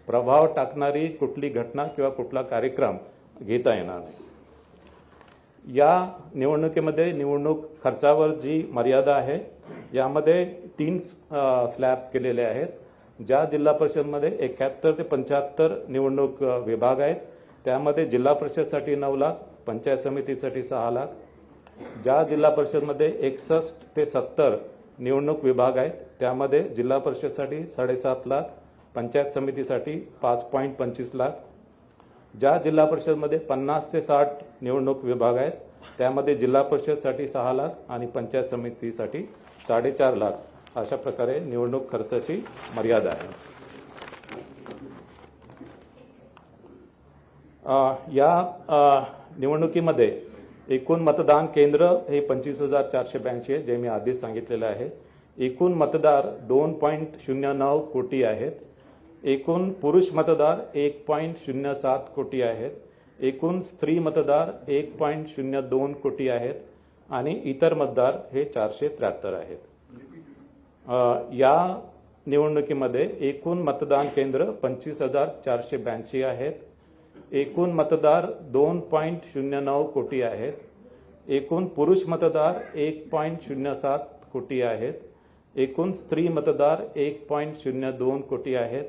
प्रभाव टाकणारी कुठली घटना किंवा कुठला कार्यक्रम घेता येणार नाही। या निवडणुकीमध्ये निवडणूक खर्चावर जी मर्यादा आहे यामध्ये 3 स्लॅब्स केलेले आहेत। ज्या जिल्हा परिषदमध्ये 71 ते 75 निवडणूक विभाग आहेत त्यामध्ये जिल्हा परिषदसाठी 9 लाख, पंचायत समितीसाठी 6 लाख। ज्या जिल्हा परिषदमध्ये 61 ते 70 निवडणूक विभाग आहेत त्यामध्ये जिल्हा परिषदसाठी 7.5 लाख, पंचायत समितीसाठी 5.25 लाख। ज्या जिल्हा परिषदमध्ये 50 ते 60 निवडणूक विभाग आहेत त्यामध्ये जिल्हा परिषदसाठी 6 लाख आणि पंचायत समितीसाठी 4.5 लाख अशा प्रकारे निवडणूक खर्चाची मर्यादा आहे। या निवडणुकीमध्ये एकूण मतदान केंद्र हे 25,482 आहे जे मी आधीच सांगितलेलं आहे। एकूण मतदार 2.09 कोटी आहेत। एकूण पुरुष मतदार 1.07 कोटी आहेत। एकूण स्त्री मतदार 1.02 कोटी आहेत आणि इतर मतदार हे 473 आहेत। या निवडणुकीमध्ये एकूण मतदान केंद्र 25,482 आहेत। एकूण मतदार 2.09 कोटी आहेत। एकूण पुरुष मतदार 1.07 कोटी आहेत। एकूण स्त्री मतदार 1.02 कोटी आहेत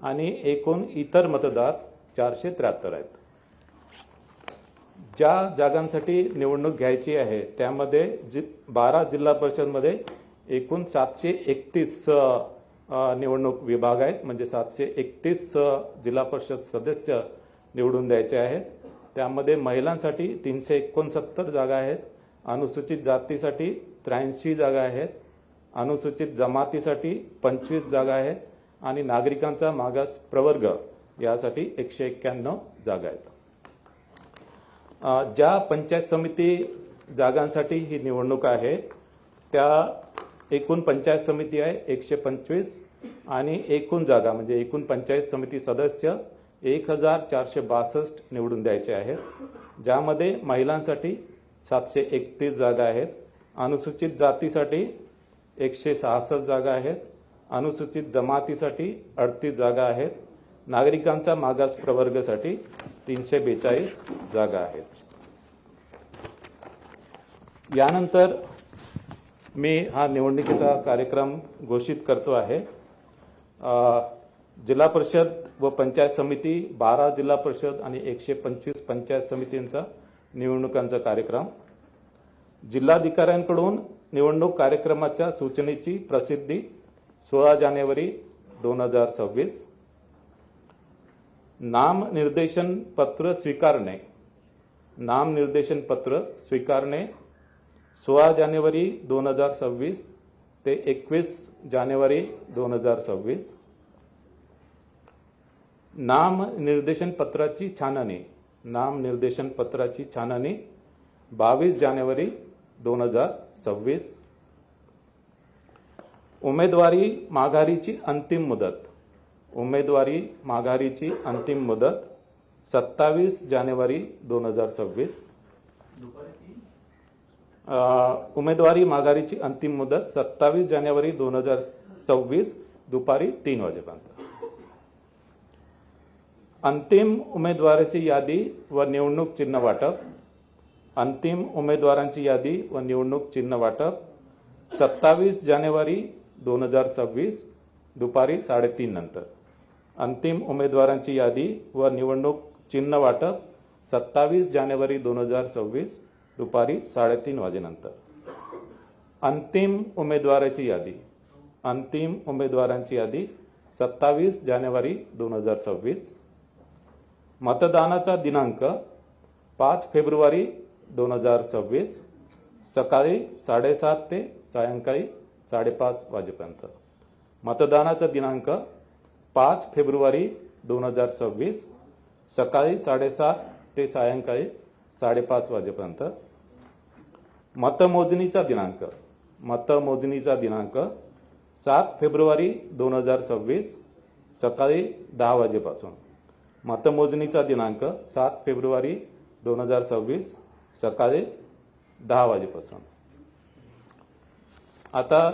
आणि एकूण इतर मतदार 473 आहेत। ज्या जागांसाठी निवडणूक घ्यायची आहे त्यामध्ये 12 जिल्हा परिषदमध्ये एकूण 731 निवडणूक विभाग आहेत, म्हणजे 731 जिल्हा परिषद सदस्य निवडून द्यायचे आहेत। त्यामध्ये महिलांसाठी 369 जागा आहेत, अनुसूचित जातीसाठी 83 जागा आहेत, अनुसूचित जमातीसाठी 25 जागा आहेत आणि नागरिकांचा मागास प्रवर्ग यासाठी 191 जागा आहेत। ज्या पंचायत समिती जागांसाठी ही निवडणूक आहे त्या एकूण पंचायत समिती आहे 125 आणि एकूण जागा म्हणजे एकूण पंचायत समिती सदस्य 1462 निवडून द्यायचे आहेत। ज्यामध्ये महिलांसाठी 731 जागा आहेत, अनुसूचित जातीसाठी 166 जागा आहेत, अनुसूचित जमातीसाठी 38 जागा आहेत, नागरिकांचा मागास प्रवर्गासाठी 342 जागा आहेत। यानंतर मी हा निवडणुकीचा कार्यक्रम घोषित करतो आहे। जिल्हा परिषद व पंचायत समिती 12 जिल्हा परिषद आणि 125 पंचायत समितींचा निवडणुकांचा कार्यक्रम। जिल्हाधिकाऱ्यांकडून निवडणूक कार्यक्रमाच्या सूचनेची प्रसिद्धी 16 जानेवारी 2026। नामनिर्देशन पत्र स्वीकारणे, नामनिर्देशन पत्र स्वीकारणे 16 जानेवारी 2026 ते 21 जानेवारी 2026। नामनिर्देशन पत्राची छाननी, नामनिर्देशन पत्राची छाननी 22 जानेवारी 2026। उमेदवारी माघारीची अंतिम मुदत, उमेदवारी माघारीची अंतिम मुदत 27 जानेवारी 2026। उमेदवारी माघारीची अंतिम मुदत 27 जानेवारी 2026 दुपारी 3 वाजेपर्यंत। अंतिम उमेदवाराची यादी व निवडणूक चिन्ह वाटप, अंतिम उमेदवारांची यादी व निवडणूक चिन्ह वाटप 27 जानेवारी 2026 दुपारी 3:30 नंतर। अंतिम उमेदवारांची यादी व निवडणूक चिन्ह वाटप 27 जानेवारी 2026 दुपारी 3:30 वाजेनंतर। अंतिम उमेदवाराची यादी, अंतिम उमेदवारांची यादी 27 जानेवारी 2026। मतदानाचा दिनांक 5 फेब्रुवारी 2026 सकाळी 7:30 ते सायंकाळी 5:30 वाजेपर्यंत। मतदानाचा दिनांक 5 फेब्रुवारी 2026 सकाळी 7:30 ते सायंकाळी 5:30 वाजेपर्यंत। मतमोजणीचा दिनांक, मतमोजणीचा दिनांक 7 फेब्रुवारी 2026 सकाळी 10 वाजेपासून। मतमोजणीचा दिनांक 7 फेब्रुवारी 2026 सकाळी 10 वाजेपासून। आता